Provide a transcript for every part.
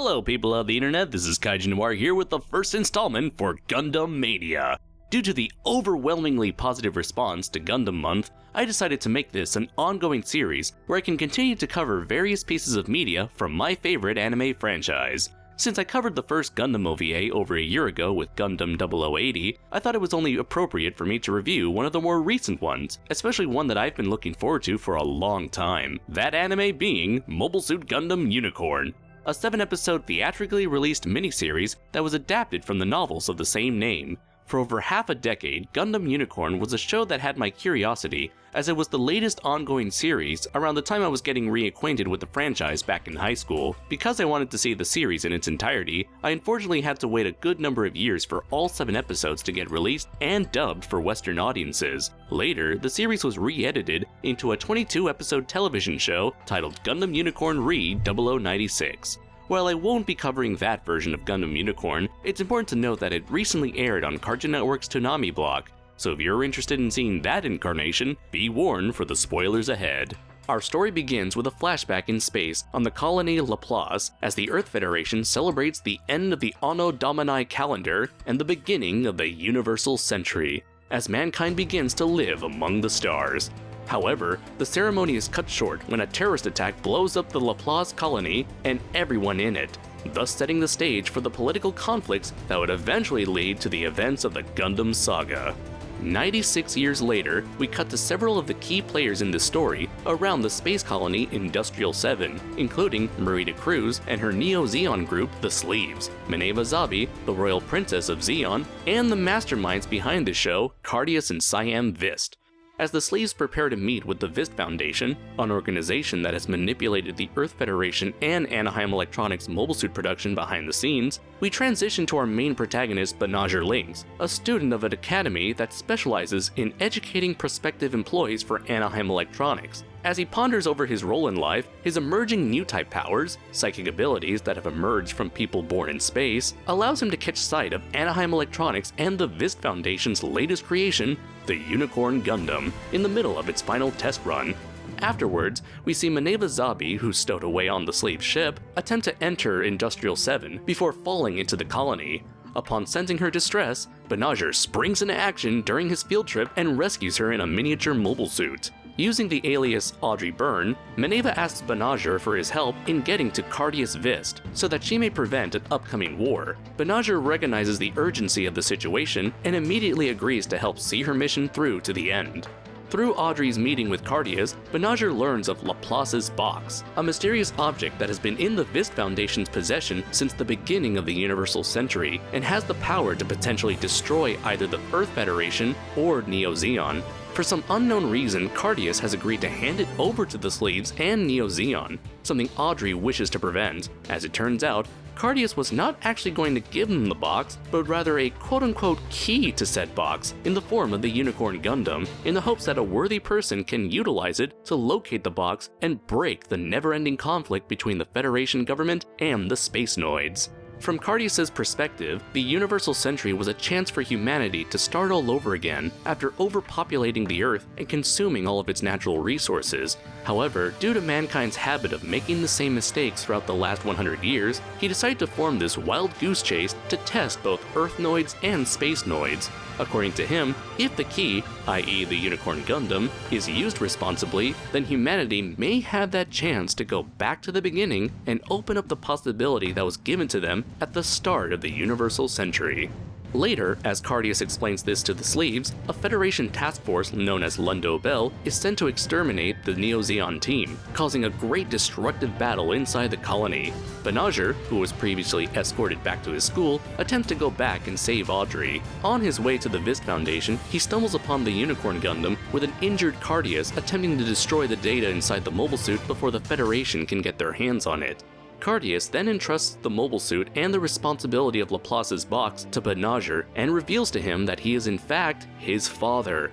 Hello people of the internet, this is Kaiju Noir here with the first installment for Gundam Mania. Due to the overwhelmingly positive response to Gundam Month, I decided to make this an ongoing series where I can continue to cover various pieces of media from my favorite anime franchise. Since I covered the first Gundam OVA over a year ago with Gundam 0080, I thought it was only appropriate for me to review one of the more recent ones, especially one that I've been looking forward to for a long time. That anime being Mobile Suit Gundam Unicorn, a 7-episode theatrically released miniseries that was adapted from the novels of the same name. For over half a decade, Gundam Unicorn was a show that had my curiosity, as it was the latest ongoing series around the time I was getting reacquainted with the franchise back in high school. Because I wanted to see the series in its entirety, I unfortunately had to wait a good number of years for all 7 episodes to get released and dubbed for Western audiences. Later, the series was re-edited into a 22-episode television show titled Gundam Unicorn Re-0096. While I won't be covering that version of Gundam Unicorn, it's important to note that it recently aired on Cartoon Network's Toonami block, so if you're interested in seeing that incarnation, be warned for the spoilers ahead. Our story begins with a flashback in space on the colony Laplace as the Earth Federation celebrates the end of the Anno Domini calendar and the beginning of the Universal Century, as mankind begins to live among the stars. However, the ceremony is cut short when a terrorist attack blows up the Laplace colony and everyone in it, thus setting the stage for the political conflicts that would eventually lead to the events of the Gundam saga. 96 years later, we cut to several of the key players in this story around the space colony Industrial 7, including Marita Cruz and her Neo-Zeon group, the Sleeves, Mineva Zabi, the Royal Princess of Zeon, and the masterminds behind the show, Cardius and Siam Vist. As the Sleeves prepare to meet with the Vist Foundation, an organization that has manipulated the Earth Federation and Anaheim Electronics mobile suit production behind the scenes, we transition to our main protagonist, Banagher Links, a student of an academy that specializes in educating prospective employees for Anaheim Electronics. As he ponders over his role in life, his emerging new type powers, psychic abilities that have emerged from people born in space, allows him to catch sight of Anaheim Electronics and the Vist Foundation's latest creation, the Unicorn Gundam, in the middle of its final test run. Afterwards, we see Mineva Zabi, who's stowed away on the Slave ship, attempt to enter Industrial 7 before falling into the colony. Upon sensing her distress, Banagher springs into action during his field trip and rescues her in a miniature mobile suit. Using the alias Audrey Byrne, Mineva asks Banagher for his help in getting to Cardius Vist, so that she may prevent an upcoming war. Banagher recognizes the urgency of the situation and immediately agrees to help see her mission through to the end. Through Audrey's meeting with Cardius, Banagher learns of Laplace's box, a mysterious object that has been in the Vist Foundation's possession since the beginning of the Universal Century, and has the power to potentially destroy either the Earth Federation or Neo-Zeon. For some unknown reason, Cardius has agreed to hand it over to the Sleeves and Neo-Zeon, something Audrey wishes to prevent. As it turns out, Cardius was not actually going to give them the box, but rather a quote-unquote key to said box in the form of the Unicorn Gundam, in the hopes that a worthy person can utilize it to locate the box and break the never-ending conflict between the Federation government and the Space Noids. From Cardius's perspective, the Universal Century was a chance for humanity to start all over again after overpopulating the Earth and consuming all of its natural resources. However, due to mankind's habit of making the same mistakes throughout the last 100 years, he decided to form this wild goose chase to test both Earth Noids and Space Noids. According to him, if the key, i.e. the Unicorn Gundam, is used responsibly, then humanity may have that chance to go back to the beginning and open up the possibility that was given to them at the start of the Universal Century. Later, as Cardius explains this to the Sleeves, a Federation task force known as Lundo Bell is sent to exterminate the Neo-Zeon team, causing a great destructive battle inside the colony. Banagher, who was previously escorted back to his school, attempts to go back and save Audrey. On his way to the Vist Foundation, he stumbles upon the Unicorn Gundam with an injured Cardius attempting to destroy the data inside the mobile suit before the Federation can get their hands on it. Cardius then entrusts the mobile suit and the responsibility of Laplace's box to Banagher and reveals to him that he is in fact his father.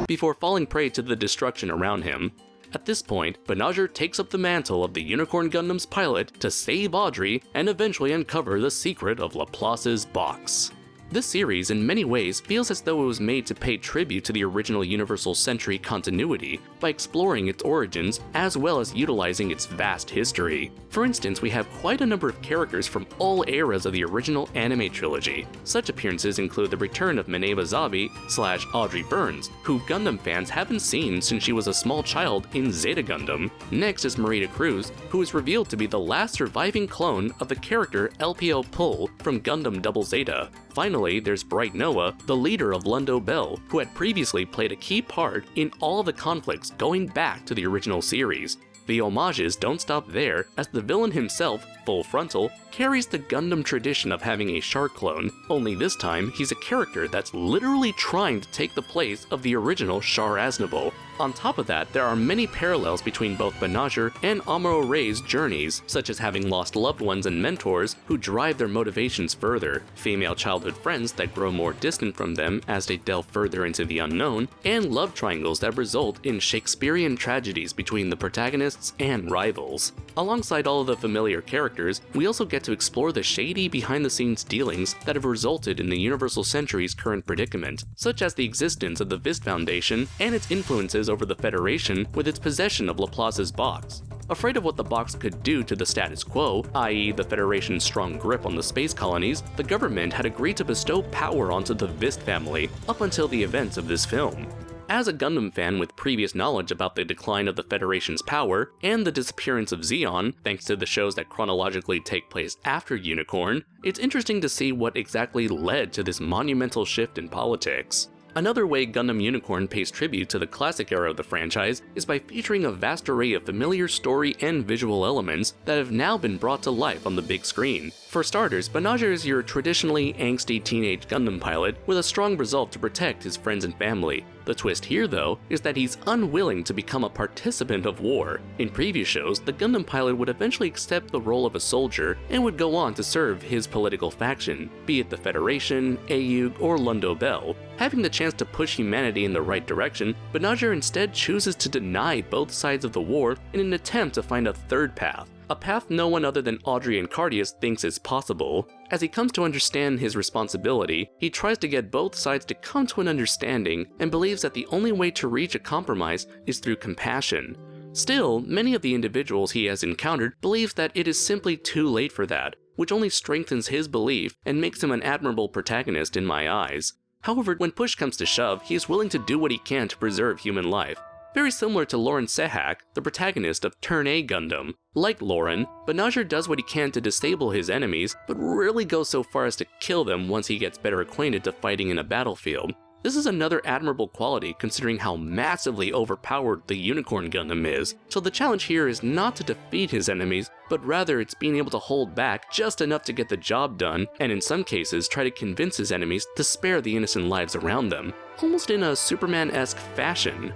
Before falling prey to the destruction around him. At this point, Banagher takes up the mantle of the Unicorn Gundam's pilot to save Audrey and eventually uncover the secret of Laplace's box. This series, in many ways, feels as though it was made to pay tribute to the original Universal Century continuity by exploring its origins as well as utilizing its vast history. For instance, we have quite a number of characters from all eras of the original anime trilogy. Such appearances include the return of Mineva Zabi/Audrey Burns, who Gundam fans haven't seen since she was a small child in Zeta Gundam. Next is Marita Cruz, who is revealed to be the last surviving clone of the character LPO Pull from Gundam Double Zeta. Finally, there's Bright Noah, the leader of Lundo Bell, who had previously played a key part in all the conflicts going back to the original series. The homages don't stop there, as the villain himself, Full Frontal, carries the Gundam tradition of having a Char clone, only this time he's a character that's literally trying to take the place of the original Char Aznavour. On top of that, there are many parallels between both Banagher and Amuro Ray's journeys, such as having lost loved ones and mentors who drive their motivations further, female childhood friends that grow more distant from them as they delve further into the unknown, and love triangles that result in Shakespearean tragedies between the protagonists and rivals. Alongside all of the familiar characters, we also get to explore the shady behind-the-scenes dealings that have resulted in the Universal Century's current predicament, such as the existence of the Vist Foundation and its influences over the Federation with its possession of Laplace's box. Afraid of what the box could do to the status quo, i.e. the Federation's strong grip on the space colonies, the government had agreed to bestow power onto the Vist family up until the events of this film. As a Gundam fan with previous knowledge about the decline of the Federation's power and the disappearance of Zeon, thanks to the shows that chronologically take place after Unicorn, it's interesting to see what exactly led to this monumental shift in politics. Another way Gundam Unicorn pays tribute to the classic era of the franchise is by featuring a vast array of familiar story and visual elements that have now been brought to life on the big screen. For starters, Banagher is your traditionally angsty teenage Gundam pilot with a strong resolve to protect his friends and family. The twist here, though, is that he's unwilling to become a participant of war. In previous shows, the Gundam pilot would eventually accept the role of a soldier and would go on to serve his political faction, be it the Federation, AUG, or Lundo Bell. Having the chance to push humanity in the right direction, Banagher instead chooses to deny both sides of the war in an attempt to find a third path. A path no one other than Audrey and Cardias thinks is possible. As he comes to understand his responsibility, he tries to get both sides to come to an understanding and believes that the only way to reach a compromise is through compassion. Still, many of the individuals he has encountered believes that it is simply too late for that, which only strengthens his belief and makes him an admirable protagonist in my eyes. However, when push comes to shove, he is willing to do what he can to preserve human life. Very similar to Lauren Sehak, the protagonist of Turn A Gundam. Like Lauren, Banagher does what he can to disable his enemies, but rarely goes so far as to kill them once he gets better acquainted to fighting in a battlefield. This is another admirable quality considering how massively overpowered the Unicorn Gundam is, so the challenge here is not to defeat his enemies, but rather it's being able to hold back just enough to get the job done, and in some cases try to convince his enemies to spare the innocent lives around them, almost in a Superman-esque fashion.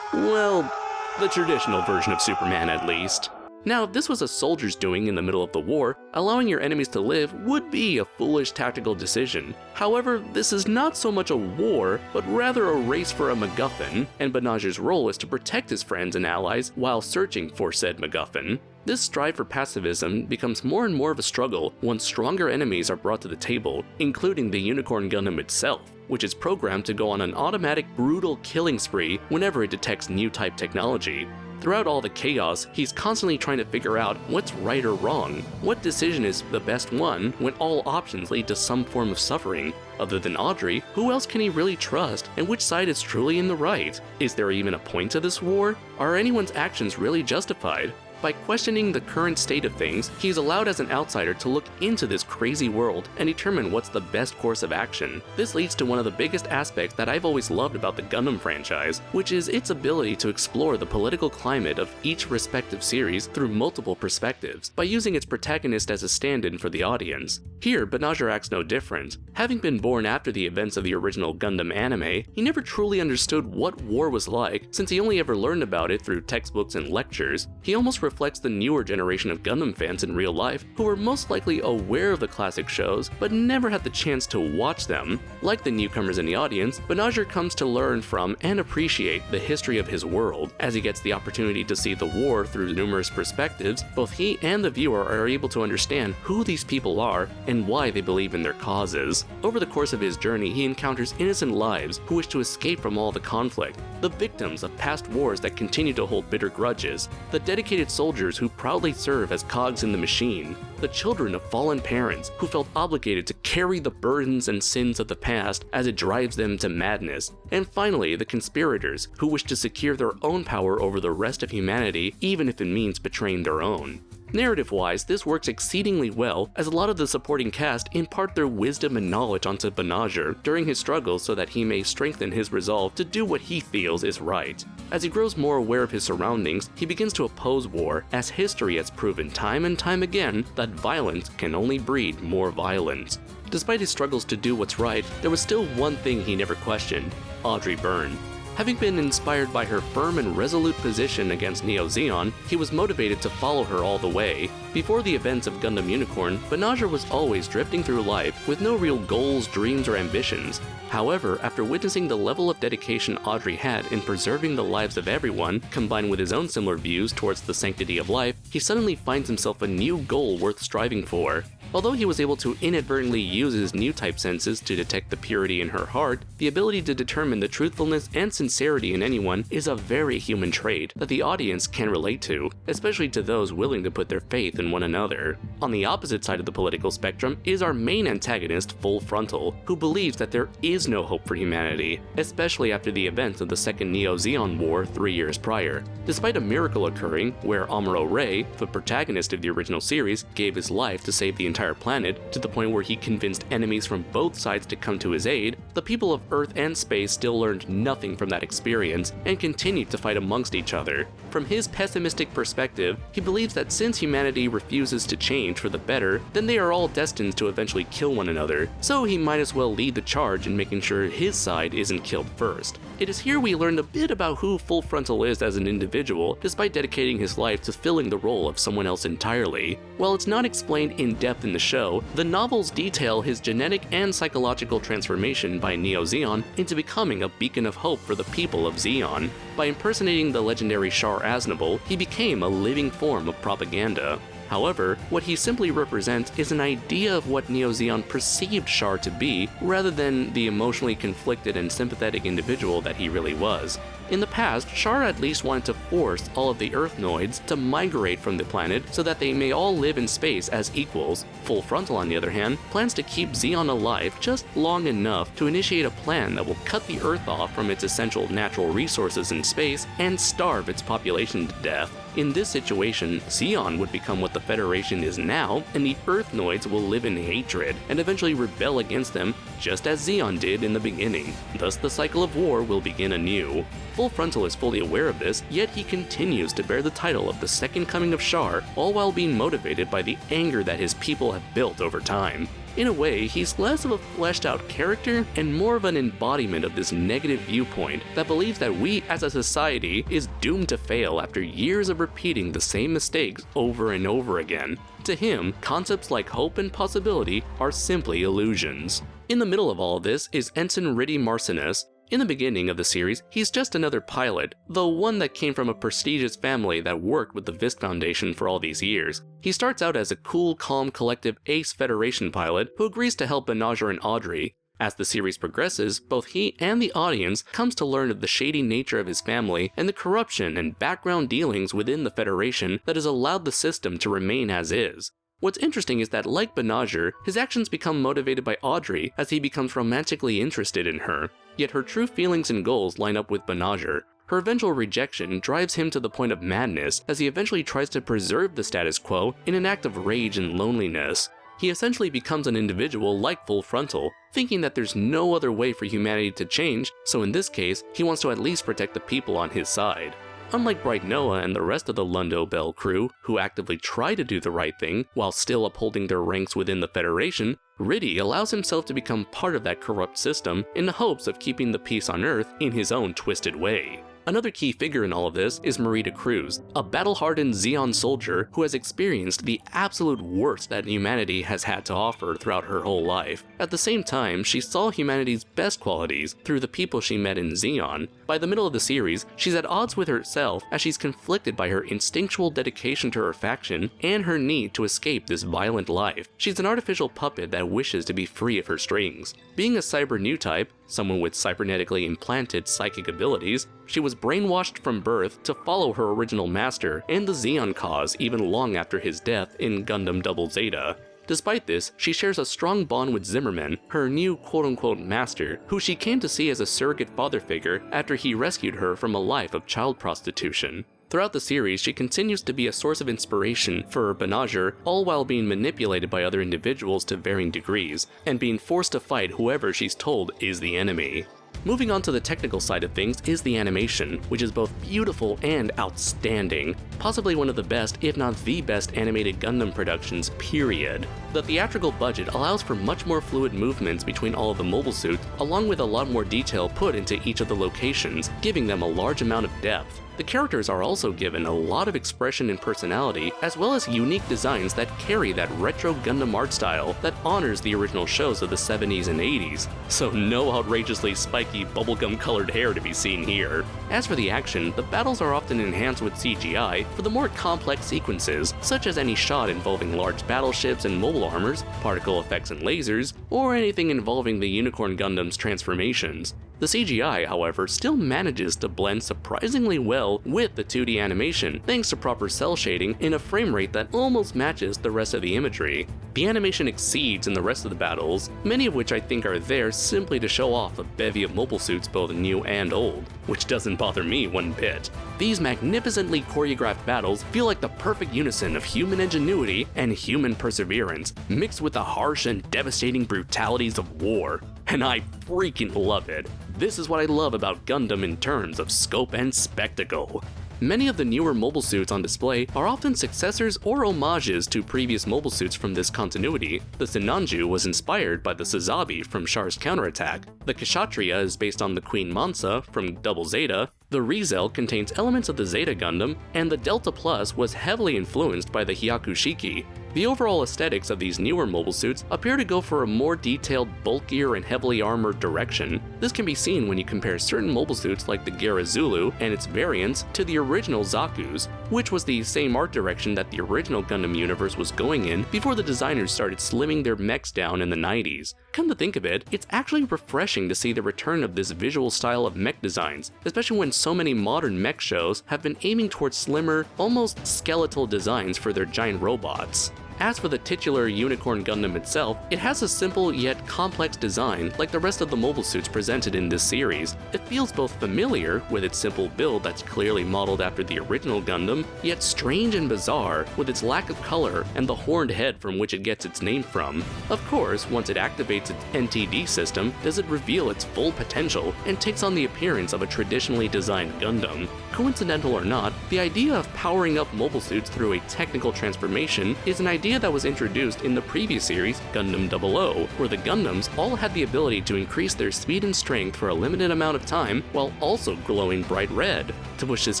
Well, the traditional version of Superman at least. Now, if this was a soldier's doing in the middle of the war, allowing your enemies to live would be a foolish tactical decision. However, this is not so much a war, but rather a race for a MacGuffin, and Banagher's role is to protect his friends and allies while searching for said MacGuffin. This strive for pacifism becomes more and more of a struggle once stronger enemies are brought to the table, including the Unicorn Gundam itself, which is programmed to go on an automatic brutal killing spree whenever it detects new type technology. Throughout all the chaos, he's constantly trying to figure out what's right or wrong, what decision is the best one when all options lead to some form of suffering. Other than Audrey, who else can he really trust, and which side is truly in the right? Is there even a point to this war? Are anyone's actions really justified? By questioning the current state of things, he's allowed as an outsider to look into this crazy world and determine what's the best course of action. This leads to one of the biggest aspects that I've always loved about the Gundam franchise, which is its ability to explore the political climate of each respective series through multiple perspectives, by using its protagonist as a stand-in for the audience. Here, Banagher acts no different. Having been born after the events of the original Gundam anime, he never truly understood what war was like, since he only ever learned about it through textbooks and lectures. He almost reflects the newer generation of Gundam fans in real life, who were most likely aware of the classic shows, but never had the chance to watch them. Like the newcomers in the audience, Banagher comes to learn from and appreciate the history of his world. As he gets the opportunity to see the war through numerous perspectives, both he and the viewer are able to understand who these people are and why they believe in their causes. Over the course of his journey, he encounters innocent lives who wish to escape from all the conflict, the victims of past wars that continue to hold bitter grudges, the dedicated soldiers who proudly serve as cogs in the machine, the children of fallen parents who felt obligated to carry the burdens and sins of the past as it drives them to madness, and finally the conspirators who wish to secure their own power over the rest of humanity even if it means betraying their own. Narrative-wise, this works exceedingly well, as a lot of the supporting cast impart their wisdom and knowledge onto Banagher during his struggles so that he may strengthen his resolve to do what he feels is right. As he grows more aware of his surroundings, he begins to oppose war, as history has proven time and time again that violence can only breed more violence. Despite his struggles to do what's right, there was still one thing he never questioned: Audrey Byrne. Having been inspired by her firm and resolute position against Neo Zeon, he was motivated to follow her all the way. Before the events of Gundam Unicorn, Banagher was always drifting through life with no real goals, dreams, or ambitions. However, after witnessing the level of dedication Audrey had in preserving the lives of everyone, combined with his own similar views towards the sanctity of life, he suddenly finds himself a new goal worth striving for. Although he was able to inadvertently use his new type senses to detect the purity in her heart, the ability to determine the truthfulness and sincerity in anyone is a very human trait that the audience can relate to, especially to those willing to put their faith in one another. On the opposite side of the political spectrum is our main antagonist, Full Frontal, who believes that there is no hope for humanity, especially after the events of the Second Neo-Zeon War 3 years prior. Despite a miracle occurring where Amuro Ray, the protagonist of the original series, gave his life to save the entire planet, to the point where he convinced enemies from both sides to come to his aid, the people of Earth and space still learned nothing from that experience and continued to fight amongst each other. From his pessimistic perspective, he believes that since humanity refuses to change for the better, then they are all destined to eventually kill one another, so he might as well lead the charge in making sure his side isn't killed first. It is here we learn a bit about who Full Frontal is as an individual, despite dedicating his life to filling the role of someone else entirely. While it's not explained in depth in the show, the novels detail his genetic and psychological transformation by Neo Zeon into becoming a beacon of hope for the people of Zeon. By impersonating the legendary Char Aznable, he became a living form of propaganda. However, what he simply represents is an idea of what Neo Zeon perceived Char to be, rather than the emotionally conflicted and sympathetic individual that he really was. In the past, Char at least wanted to force all of the Earthnoids to migrate from the planet so that they may all live in space as equals. Full Frontal, on the other hand, plans to keep Zeon alive just long enough to initiate a plan that will cut the Earth off from its essential natural resources in space and starve its population to death. In this situation, Zeon would become what the Federation is now, and the Earthnoids will live in hatred and eventually rebel against them, just as Zeon did in the beginning. Thus the cycle of war will begin anew. Full Frontal is fully aware of this, yet he continues to bear the title of the Second Coming of Char, all while being motivated by the anger that his people have built over time. In a way, he's less of a fleshed out character and more of an embodiment of this negative viewpoint that believes that we as a society is doomed to fail after years of repeating the same mistakes over and over again. To him, concepts like hope and possibility are simply illusions. In the middle of all this is Ensign Riddy Marcinus. In the beginning of the series, he's just another pilot, though one that came from a prestigious family that worked with the Vist Foundation for all these years. He starts out as a cool, calm, collective ace Federation pilot who agrees to help Banagher and Audrey. As the series progresses, both he and the audience comes to learn of the shady nature of his family and the corruption and background dealings within the Federation that has allowed the system to remain as is. What's interesting is that, like Banagher, his actions become motivated by Audrey as he becomes romantically interested in her. Yet her true feelings and goals line up with Banagher. Her eventual rejection drives him to the point of madness as he eventually tries to preserve the status quo in an act of rage and loneliness. He essentially becomes an individual like Full Frontal, thinking that there's no other way for humanity to change, so in this case, he wants to at least protect the people on his side. Unlike Bright Noah and the rest of the Lundo Bell crew, who actively try to do the right thing while still upholding their ranks within the Federation, Riddy allows himself to become part of that corrupt system in the hopes of keeping the peace on Earth in his own twisted way. Another key figure in all of this is Marita Cruz, a battle-hardened Zeon soldier who has experienced the absolute worst that humanity has had to offer throughout her whole life. At the same time, she saw humanity's best qualities through the people she met in Zeon. By the middle of the series, she's at odds with herself as she's conflicted by her instinctual dedication to her faction and her need to escape this violent life. She's an artificial puppet that wishes to be free of her strings. Being a cyber new type, someone with cybernetically implanted psychic abilities, she was brainwashed from birth to follow her original master and the Zeon cause even long after his death in Gundam Double Zeta. Despite this, she shares a strong bond with Zimmerman, her new quote-unquote master, who she came to see as a surrogate father figure after he rescued her from a life of child prostitution. Throughout the series, she continues to be a source of inspiration for Banagher, all while being manipulated by other individuals to varying degrees, and being forced to fight whoever she's told is the enemy. Moving on to the technical side of things is the animation, which is both beautiful and outstanding, possibly one of the best, if not the best animated Gundam productions, period. The theatrical budget allows for much more fluid movements between all of the mobile suits, along with a lot more detail put into each of the locations, giving them a large amount of depth. The characters are also given a lot of expression and personality, as well as unique designs that carry that retro Gundam art style that honors the original shows of the 70s and 80s, so no outrageously spiky bubblegum colored hair to be seen here. As for the action, the battles are often enhanced with CGI for the more complex sequences, such as any shot involving large battleships and mobile armors, particle effects and lasers, or anything involving the Unicorn Gundam's transformations. The CGI, however, still manages to blend surprisingly well with the 2D animation, thanks to proper cell shading in a frame rate that almost matches the rest of the imagery. The animation exceeds in the rest of the battles, many of which I think are there simply to show off a bevy of mobile suits both new and old, which doesn't bother me one bit. These magnificently choreographed battles feel like the perfect unison of human ingenuity and human perseverance, mixed with the harsh and devastating brutalities of war. And I freaking love it. This is what I love about Gundam in terms of scope and spectacle. Many of the newer mobile suits on display are often successors or homages to previous mobile suits from this continuity. The Sinanju was inspired by the Sazabi from Char's Counterattack, the Kshatriya is based on the Queen Mansa from Double Zeta, the Rizel contains elements of the Zeta Gundam, and the Delta Plus was heavily influenced by the Hyakushiki. The overall aesthetics of these newer mobile suits appear to go for a more detailed, bulkier, and heavily armored direction. This can be seen when you compare certain mobile suits like the Gera Zulu and its variants to the original Zaku's, which was the same art direction that the original Gundam universe was going in before the designers started slimming their mechs down in the 90s. Come to think of it, it's actually refreshing to see the return of this visual style of mech designs, especially when so many modern mech shows have been aiming towards slimmer, almost skeletal designs for their giant robots. As for the titular Unicorn Gundam itself, it has a simple yet complex design like the rest of the mobile suits presented in this series. It feels both familiar with its simple build that's clearly modeled after the original Gundam, yet strange and bizarre with its lack of color and the horned head from which it gets its name from. Of course, once it activates its NTD system, does it reveal its full potential and takes on the appearance of a traditionally designed Gundam. Coincidental or not, the idea of powering up mobile suits through a technical transformation is an idea that was introduced in the previous series, Gundam 00, where the Gundams all had the ability to increase their speed and strength for a limited amount of time while also glowing bright red. To push this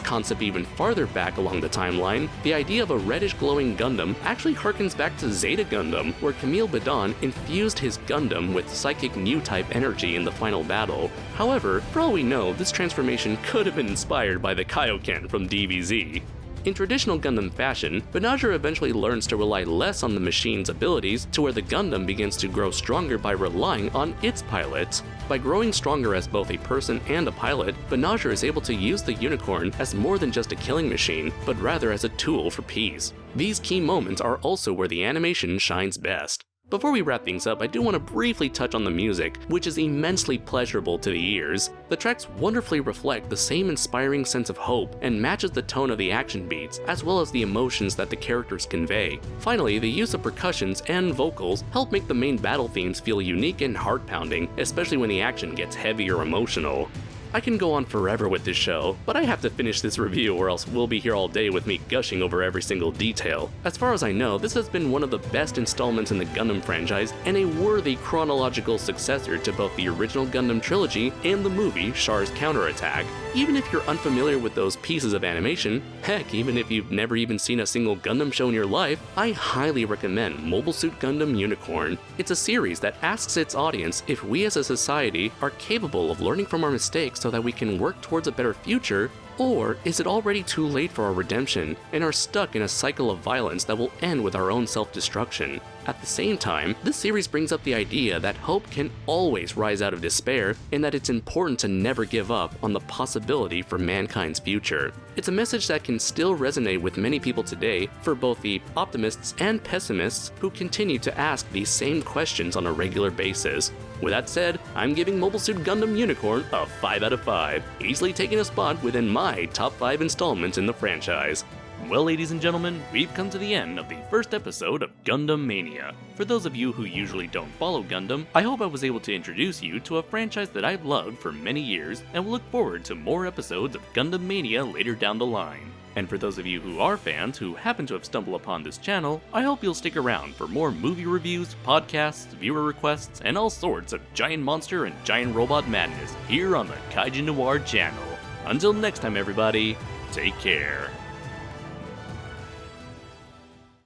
concept even farther back along the timeline, the idea of a reddish glowing Gundam actually harkens back to Zeta Gundam, where Camille Badan infused his Gundam with psychic new type energy in the final battle. However, for all we know, this transformation could have been inspired by the Kaioken from DBZ. In traditional Gundam fashion, Banagher eventually learns to rely less on the machine's abilities to where the Gundam begins to grow stronger by relying on its pilots. By growing stronger as both a person and a pilot, Banagher is able to use the Unicorn as more than just a killing machine, but rather as a tool for peace. These key moments are also where the animation shines best. Before we wrap things up, I do want to briefly touch on the music, which is immensely pleasurable to the ears. The tracks wonderfully reflect the same inspiring sense of hope and matches the tone of the action beats, as well as the emotions that the characters convey. Finally, the use of percussions and vocals help make the main battle themes feel unique and heart-pounding, especially when the action gets heavy or emotional. I can go on forever with this show, but I have to finish this review or else we'll be here all day with me gushing over every single detail. As far as I know, this has been one of the best installments in the Gundam franchise and a worthy chronological successor to both the original Gundam trilogy and the movie Char's Counterattack. Even if you're unfamiliar with those pieces of animation, heck, even if you've never even seen a single Gundam show in your life, I highly recommend Mobile Suit Gundam Unicorn. It's a series that asks its audience if we as a society are capable of learning from our mistakes so that we can work towards a better future, or is it already too late for our redemption and are stuck in a cycle of violence that will end with our own self-destruction? At the same time, this series brings up the idea that hope can always rise out of despair and that it's important to never give up on the possibility for mankind's future. It's a message that can still resonate with many people today, for both the optimists and pessimists who continue to ask these same questions on a regular basis. With that said, I'm giving Mobile Suit Gundam Unicorn a 5 out of 5, easily taking a spot within my top 5 installments in the franchise. Well, ladies and gentlemen, we've come to the end of the first episode of Gundam Mania. For those of you who usually don't follow Gundam, I hope I was able to introduce you to a franchise that I've loved for many years and will look forward to more episodes of Gundam Mania later down the line. And for those of you who are fans who happen to have stumbled upon this channel, I hope you'll stick around for more movie reviews, podcasts, viewer requests, and all sorts of giant monster and giant robot madness here on the Kaiju Noir channel. Until next time everybody, take care.